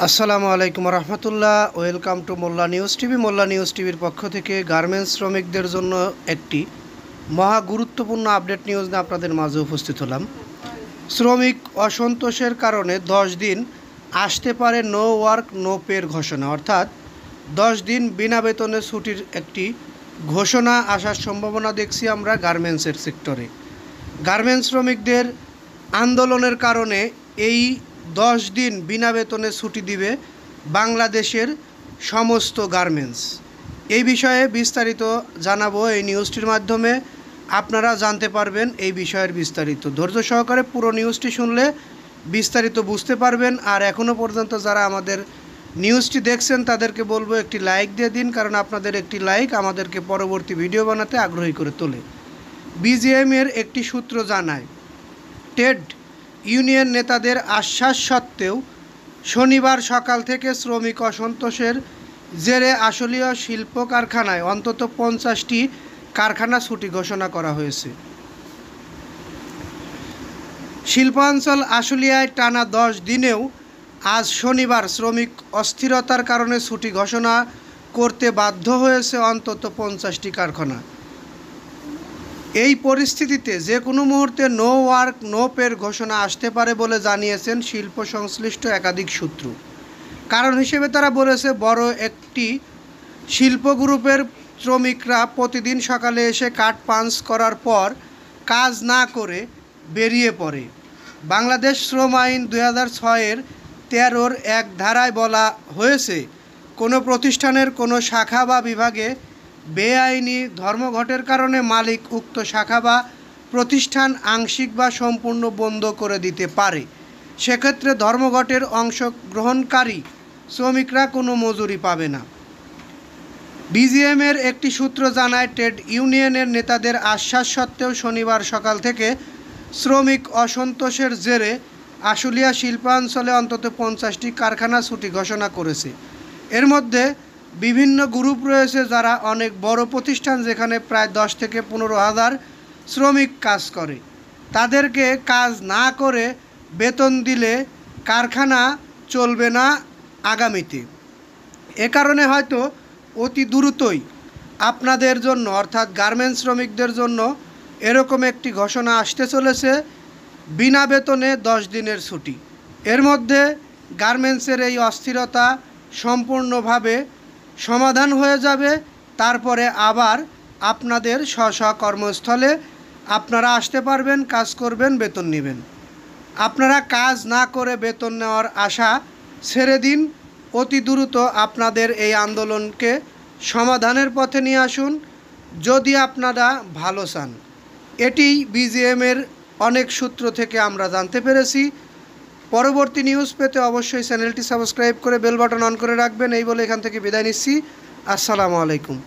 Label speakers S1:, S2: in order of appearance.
S1: আসসালামু আলাইকুম রহমতুল্লাহ। Welcome to Molla news TV. Molla news টিভির পক্ষ থেকে গার্মেন্টস শ্রমিকদের জন্য একটি মহা গুরুত্বপূর্ণ আপডেট নিউজ নিয়ে আপনাদের মাঝে উপস্থিত হলাম। শ্রমিক অসন্তোষের কারণে 10 দিন আসতে পারে নো ওয়ার্ক নো পের ঘোষণা, অর্থাৎ 10 দিন বিনা বেতনে ছুটির একটি ঘোষণা আসার সম্ভাবনা দেখছি আমরা গার্মেন্টসের সেক্টরে। গার্মেন্টস শ্রমিকদের আন্দোলনের কারণে এই 10 দিন বিনা বেতনে ছুটি দিবে বাংলাদেশের সমস্ত গার্মেন্টস। এই বিষয়ে বিস্তারিত জানাবো এই নিউজটির মাধ্যমে, আপনারা জানতে পারবেন এই বিষয়ের বিস্তারিত। ধৈর্য সহকারে পুরো নিউজটি শুনলে বিস্তারিত বুঝতে পারবেন। আর এখনও পর্যন্ত যারা আমাদের নিউজটি দেখছেন তাদেরকে বলবো একটি লাইক দিয়ে দিন, কারণ আপনাদের একটি লাইক আমাদেরকে পরবর্তী ভিডিও বানাতে আগ্রহী করে তোলে। বিজিএমের একটি সূত্র জানায়, ট্রেড ইউনিয়ন নেতাদের আশ্বাস সত্ত্বেও শনিবার সকাল থেকে শ্রমিক অসন্তোষের জেরে আশুলিয়া শিল্প কারখানায় অন্তত 50টি কারখানা ছুটি ঘোষণা করা হয়েছে। শিল্পাঞ্চল আশুলিয়ায় টানা 10 দিনেও আজ শনিবার শ্রমিক অস্থিরতার কারণে ছুটি ঘোষণা করতে বাধ্য হয়েছে অন্তত 50টি কারখানা। এই পরিস্থিতিতে যে কোনো মুহূর্তে নো ওয়ার্ক নো পের ঘোষণা আসতে পারে বলে জানিয়েছেন শিল্প সংশ্লিষ্ট একাধিক সূত্র। কারণ হিসেবে তারা বলেছে, বড় একটি শিল্প গ্রুপের শ্রমিকরা প্রতিদিন সকালে এসে কাঠ পাঞ্চ করার পর কাজ না করে বেরিয়ে পড়ে। বাংলাদেশ শ্রম আইন 2006-এর 13-র এক ধারায় বলা হয়েছে, কোনো প্রতিষ্ঠানের কোনো শাখা বা বিভাগে বেআইনি ধর্মঘটের কারণে মালিক উক্ত শাখা বা প্রতিষ্ঠান আংশিক বা সম্পূর্ণ বন্ধ করে দিতে পারে। সেক্ষেত্রে ধর্মঘটের অংশগ্রহণকারী শ্রমিকরা কোনো মজুরি পাবে না। বিজিএমের একটি সূত্র জানায়, ট্রেড ইউনিয়নের নেতাদের আশ্বাস সত্ত্বেও শনিবার সকাল থেকে শ্রমিক অসন্তোষের জেরে আশুলিয়া শিল্পাঞ্চলে অন্তত 50টি কারখানা ছুটি ঘোষণা করেছে। এর মধ্যে বিভিন্ন গ্রুপ রয়েছে যারা অনেক বড় প্রতিষ্ঠান, যেখানে প্রায় 10 থেকে 15,000 শ্রমিক কাজ করে। তাদেরকে কাজ না করে বেতন দিলে কারখানা চলবে না আগামীতে। এ কারণে হয়তো অতি দ্রুতই আপনাদের জন্য, অর্থাৎ গার্মেন্টস শ্রমিকদের জন্য এরকম একটি ঘোষণা আসতে চলেছে, বিনা বেতনে 10 দিনের ছুটি। এর মধ্যে গার্মেন্টসের এই অস্থিরতা সম্পূর্ণভাবে সমাধান হয়ে যাবে। তারপরে আবার আপনাদের স্ব কর্মস্থলে আপনারা আসতে পারবেন, কাজ করবেন, বেতন নেবেন। আপনারা কাজ না করে বেতন নেওয়ার আশা ছেড়ে দিন। অতি দ্রুত আপনাদের এই আন্দোলনকে সমাধানের পথে নিয়ে আসুন যদি আপনারা ভালো চান। এটি বিজিএমের অনেক সূত্র থেকে আমরা জানতে পেরেছি। পরবর্তী নিউজ পেতে অবশ্যই চ্যানেলটি সাবস্ক্রাইব করে বেল বাটন অন করে রাখবেন। এই বলে এখান থেকে বিদায় নিচ্ছি। আসসালামু আলাইকুম।